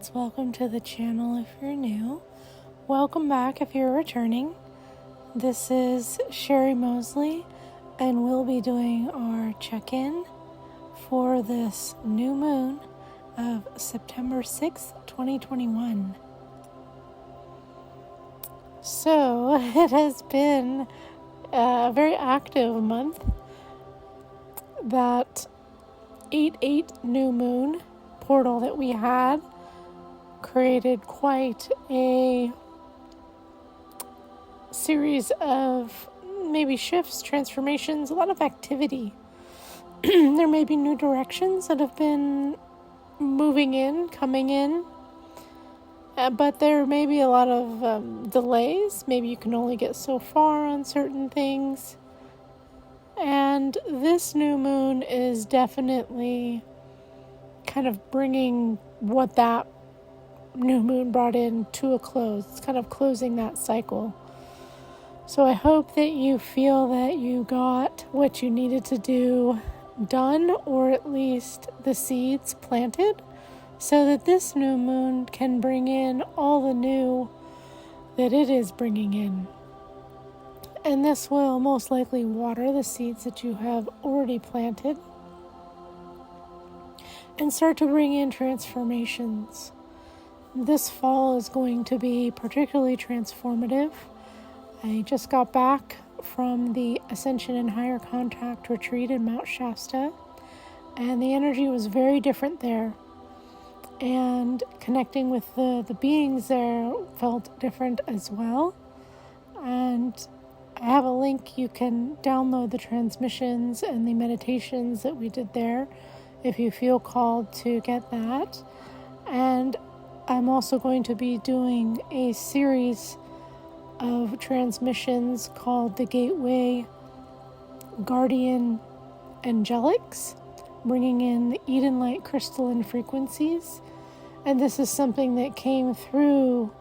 spirits, welcome to the channel if you're new. Welcome back if you're returning. This is Sherry Mosley, and we'll be doing our check-in for this new moon of September 6th, 2021. So, it has been a very active month. That 8/8 new moon portal that we had created quite a series of maybe shifts, transformations, a lot of activity. There may be new directions that have been coming in, but there may be a lot of delays. Maybe you can only get so far on certain things. And this new moon is definitely kind of bringing what that new moon brought in to a close. It's kind of closing that cycle. So I hope that you feel that you got what you needed to do done, or at least the seeds planted, so that this new moon can bring in all the new that it is bringing in. And this will most likely water the seeds that you have already planted and start to bring in transformations. This fall is going to be particularly transformative. I just got back from the Ascension and Higher Contact retreat in Mount Shasta, and the energy was very different there. And connecting with the beings there felt different as well. And I have a link. You can download the transmissions and the meditations that we did there if you feel called to get that. And I'm also going to be doing a series of transmissions called the Gateway Guardian Angelics, bringing in the Eden Light crystalline frequencies. And this is something that came through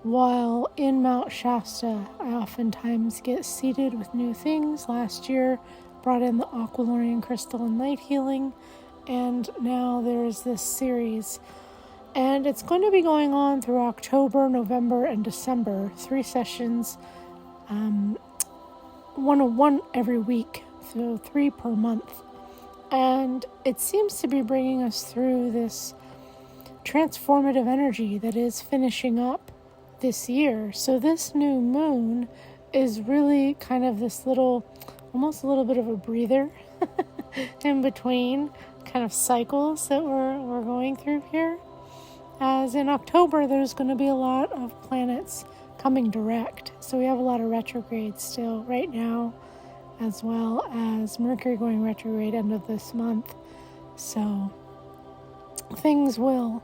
while in Mount Shasta. I oftentimes get seated with new things. Last year, brought in the Aquilorian crystalline light healing, and now there's this series. And it's going to be going on through October, November, and December. 3 sessions, one every week, so 3 per month. And it seems to be bringing us through this transformative energy that is finishing up this year. So this new moon is really kind of this almost a little bit of a breather in between kind of cycles that we're going through here. As in October, there's going to be a lot of planets coming direct. So we have a lot of retrogrades still right now, as well as Mercury going retrograde end of this month. So things will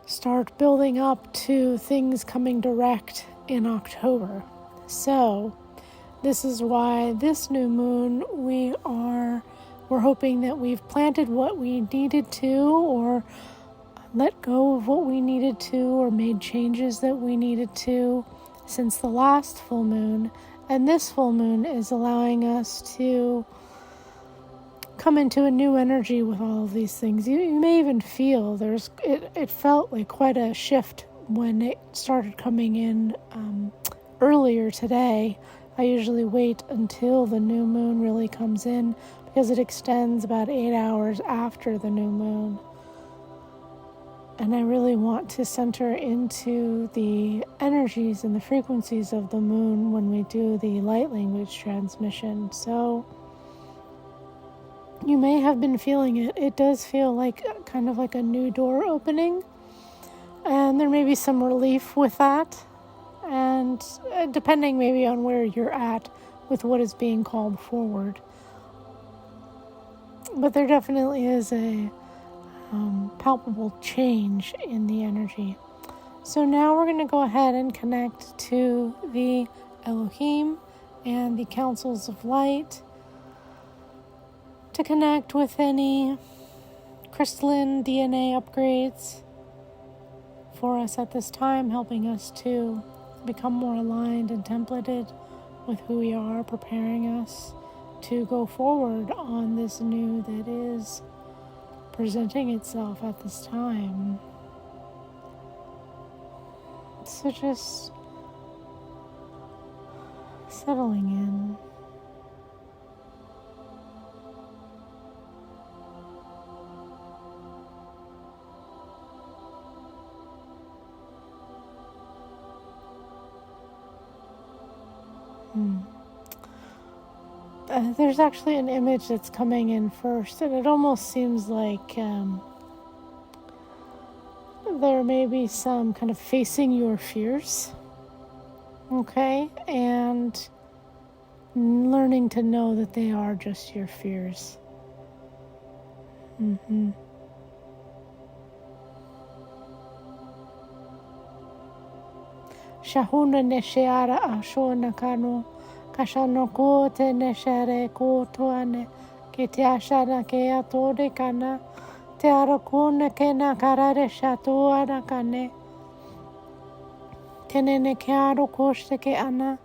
start building up to things coming direct in October. So this is why this new moon we're hoping that we've planted what we needed to, or let go of what we needed to, or made changes that we needed to since the last full moon. And this full moon is allowing us to come into a new energy with all of these things. You may even feel it felt like quite a shift when it started coming in earlier today. I usually wait until the new moon really comes in because it extends about 8 hours after the new moon. And I really want to center into the energies and the frequencies of the moon when we do the light language transmission. So you may have been feeling it. It does feel like kind of like a new door opening. And there may be some relief with that. And depending maybe on where you're at with what is being called forward. But there definitely is a palpable change in the energy. So now we're going to go ahead and connect to the Elohim and the councils of light to connect with any crystalline DNA upgrades for us at this time, helping us to become more aligned and templated with who we are, preparing us to go forward on this new that is presenting itself at this time. So just settling in. There's actually an image that's coming in first, and it almost seems like there may be some kind of facing your fears, okay? And learning to know that they are just your fears. Shahuna nesheara ashona kano. Kashano ko te neshere ko toane. Ke te ashana ke atore kana. Te arakune ke na karare shatoana kane. Tenene ke aro koshte ke ana.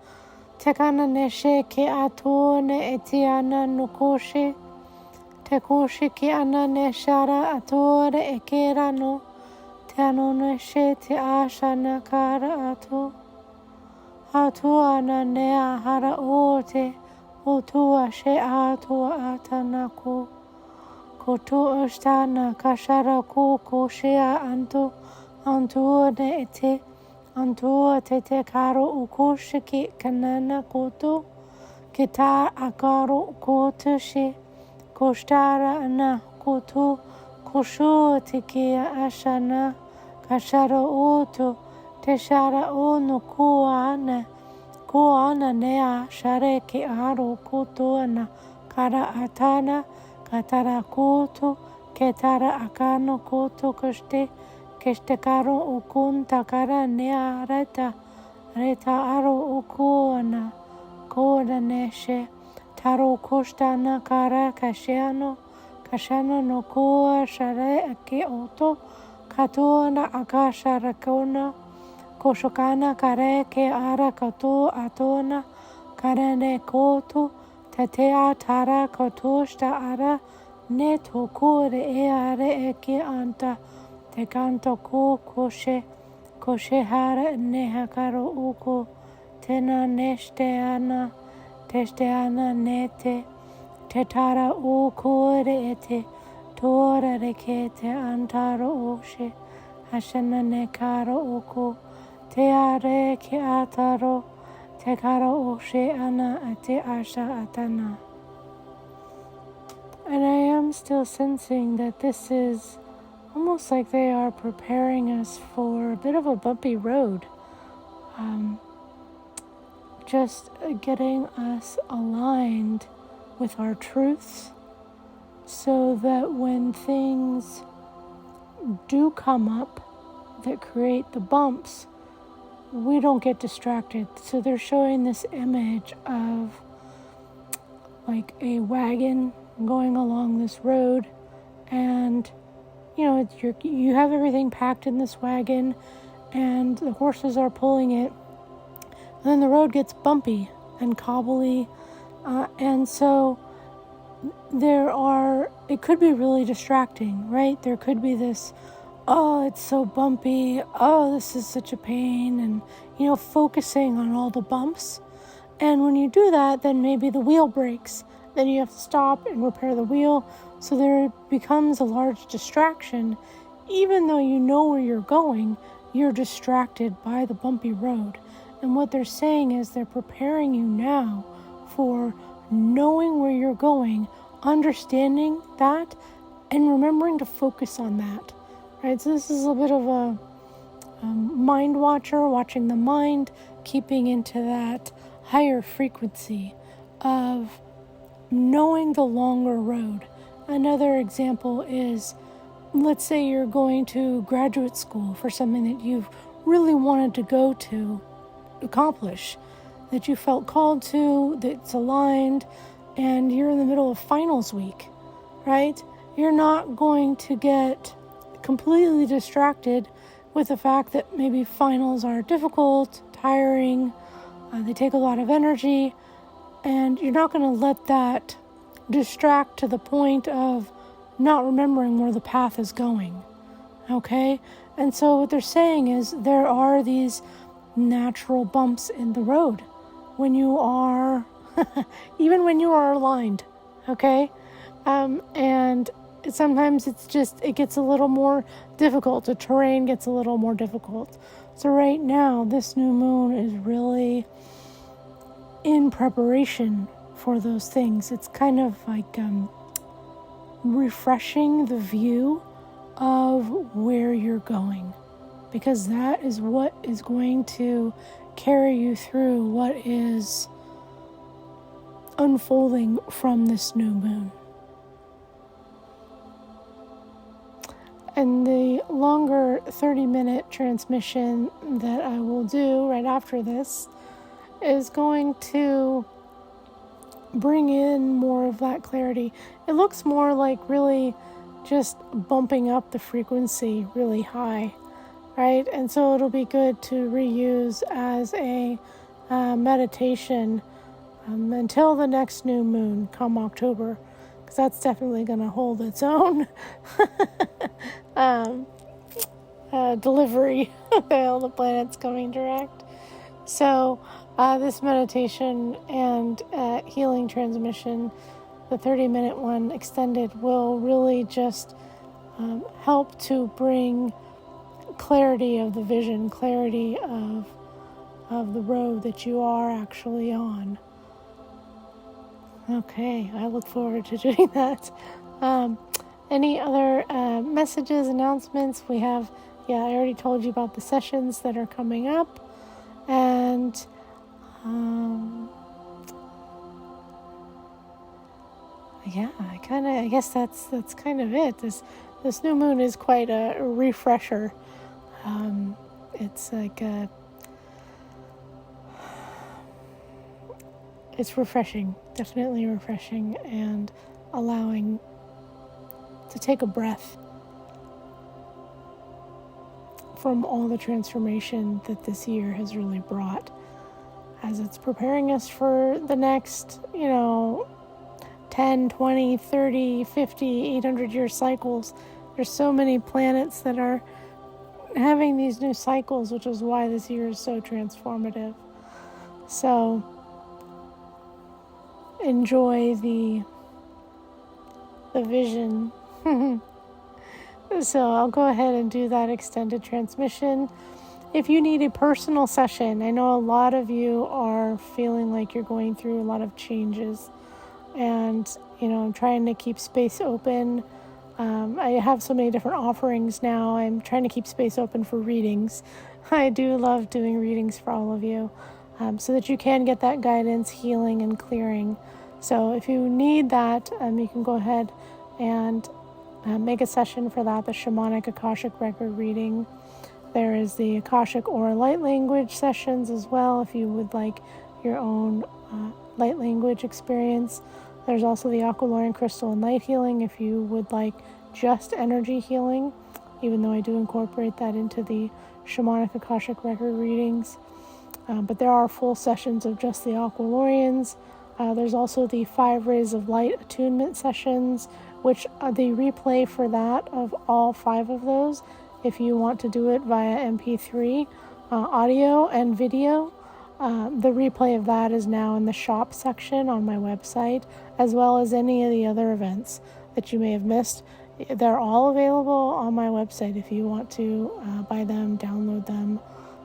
Te kana neshe ke atone etiana nukoshe. Te koshe ke ana neshara atore e kerano. Te ano neshe te ashana kara ato. Atua na nea hara ote, o tua she atua atanako. Ko tu ostana kashara ko shea antua ne ete, antua te karo ukoshe ki kanana koto, kita akaro koto she, koshtara ana koto, kosho te kia ashana, kashara oto, te shara ono koana nea share ke aro kotoana kara atana katara koto ketara akano koto keste karo ukunta kara nea reta aro ukoana koda neshe taro kostana kara kashano no koa share ke oto katoana akasha rakona Koshokana kare ke ara kato atona karene koto tatea tara katoshta ara ne tokore e are eke anta te kanto ko koshe hara ne hakaro uko tena teste ana nete te tara ukore ete tora reke te antaro oshe hashana ne karo uko Te are ke ataro, te karo oshe ana ate asha atana. And I am still sensing that this is almost like they are preparing us for a bit of a bumpy road. Just getting us aligned with our truths so that when things do come up that create the bumps, we don't get distracted. So they're showing this image of like a wagon going along this road, and you have everything packed in this wagon and the horses are pulling it, and then the road gets bumpy and cobbly, and so it could be really distracting, right? There could be this, oh, it's so bumpy, oh, this is such a pain, and, focusing on all the bumps. And when you do that, then maybe the wheel breaks. Then you have to stop and repair the wheel. So there becomes a large distraction. Even though you know where you're going, you're distracted by the bumpy road. And what they're saying is they're preparing you now for knowing where you're going, understanding that, and remembering to focus on that. Right, so this is a bit of a mind watcher, watching the mind, keeping into that higher frequency of knowing the longer road. Another example is, let's say you're going to graduate school for something that you've really wanted to go to accomplish, that you felt called to, that's aligned, and you're in the middle of finals week, right? You're not going to get completely distracted with the fact that maybe finals are difficult, tiring, they take a lot of energy, and you're not going to let that distract to the point of not remembering where the path is going. Okay? And so what they're saying is there are these natural bumps in the road when you are, even when you are aligned, okay? And sometimes it gets a little more difficult. The terrain gets a little more difficult. So right now, this new moon is really in preparation for those things. It's kind of like refreshing the view of where you're going, because that is what is going to carry you through what is unfolding from this new moon. And the longer 30-minute transmission that I will do right after this is going to bring in more of that clarity. It looks more like really just bumping up the frequency really high, right? And so it'll be good to reuse as a meditation until the next new moon come October, because that's definitely going to hold its own delivery of all the planets coming direct. So this meditation and healing transmission, the 30-minute one extended, will really just help to bring clarity of the vision, clarity of the road that you are actually on. Okay, I look forward to doing that. Any other messages, announcements? We have, I already told you about the sessions that are coming up. And I guess that's kind of it. This new moon is quite a refresher. It's like it's refreshing, definitely refreshing, and allowing to take a breath from all the transformation that this year has really brought, as it's preparing us for the next, 10, 20, 30, 50, 800-year cycles. There's so many planets that are having these new cycles, which is why this year is so transformative. So enjoy the vision. So I'll go ahead and do that extended transmission. If you need a personal session, I know a lot of you are feeling like you're going through a lot of changes, and I'm trying to keep space open. I have so many different offerings now. I'm trying to keep space open for readings. I do love doing readings for all of you, so that you can get that guidance, healing, and clearing. So if you need that, you can go ahead and make a session for that, the Shamanic Akashic Record reading. There is the Akashic Aura Light Language sessions as well, if you would like your own light language experience. There's also the Aquilorian Crystal and Light Healing if you would like just energy healing, even though I do incorporate that into the Shamanic Akashic Record readings. But there are full sessions of just the Aquilorians. There's also the 5 Rays of Light attunement sessions, which the replay for that of all 5 of those, if you want to do it via MP3, audio and video, the replay of that is now in the shop section on my website, as well as any of the other events that you may have missed. They're all available on my website if you want to buy them, download them.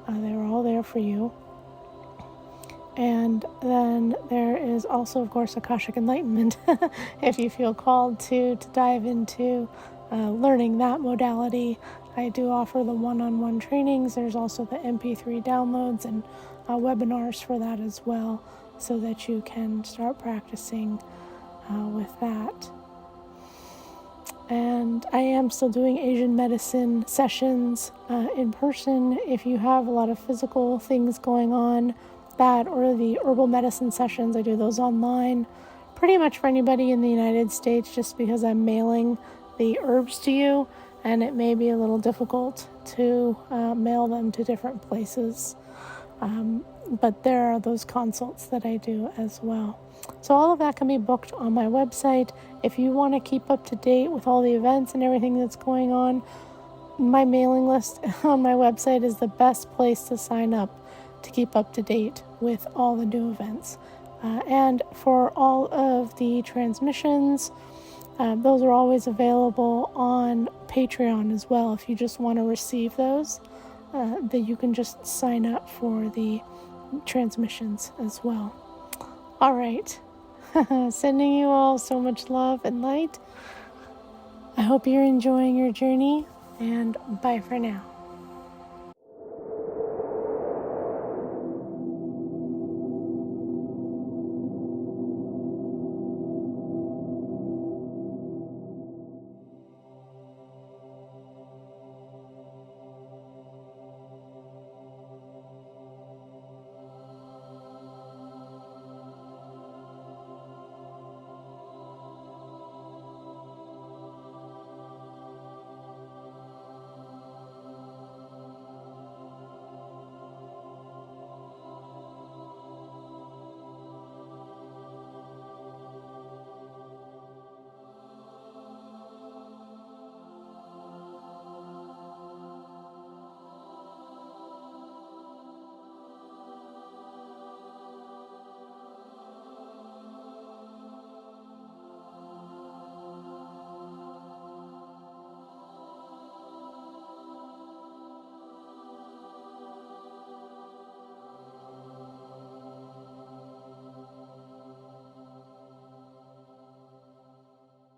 They're all there for you. And then there is also, of course, Akashic Enlightenment, if you feel called to dive into learning that modality. I do offer the one-on-one trainings. There's also the MP3 downloads and webinars for that as well, so that you can start practicing with that. And I am still doing Asian medicine sessions in person. If you have a lot of physical things going on, that or the herbal medicine sessions, I do those online pretty much for anybody in the United States, just because I'm mailing the herbs to you, and it may be a little difficult to mail them to different places. But there are those consults that I do as well. So all of that can be booked on my website. If you want to keep up to date with all the events and everything that's going on, my mailing list on my website is the best place to sign up to keep up to date with all the new events. And for all of the transmissions, those are always available on Patreon as well. If you just want to receive those, that you can just sign up for the transmissions as well. All right. Sending you all so much love and light. I hope you're enjoying your journey, and bye for now.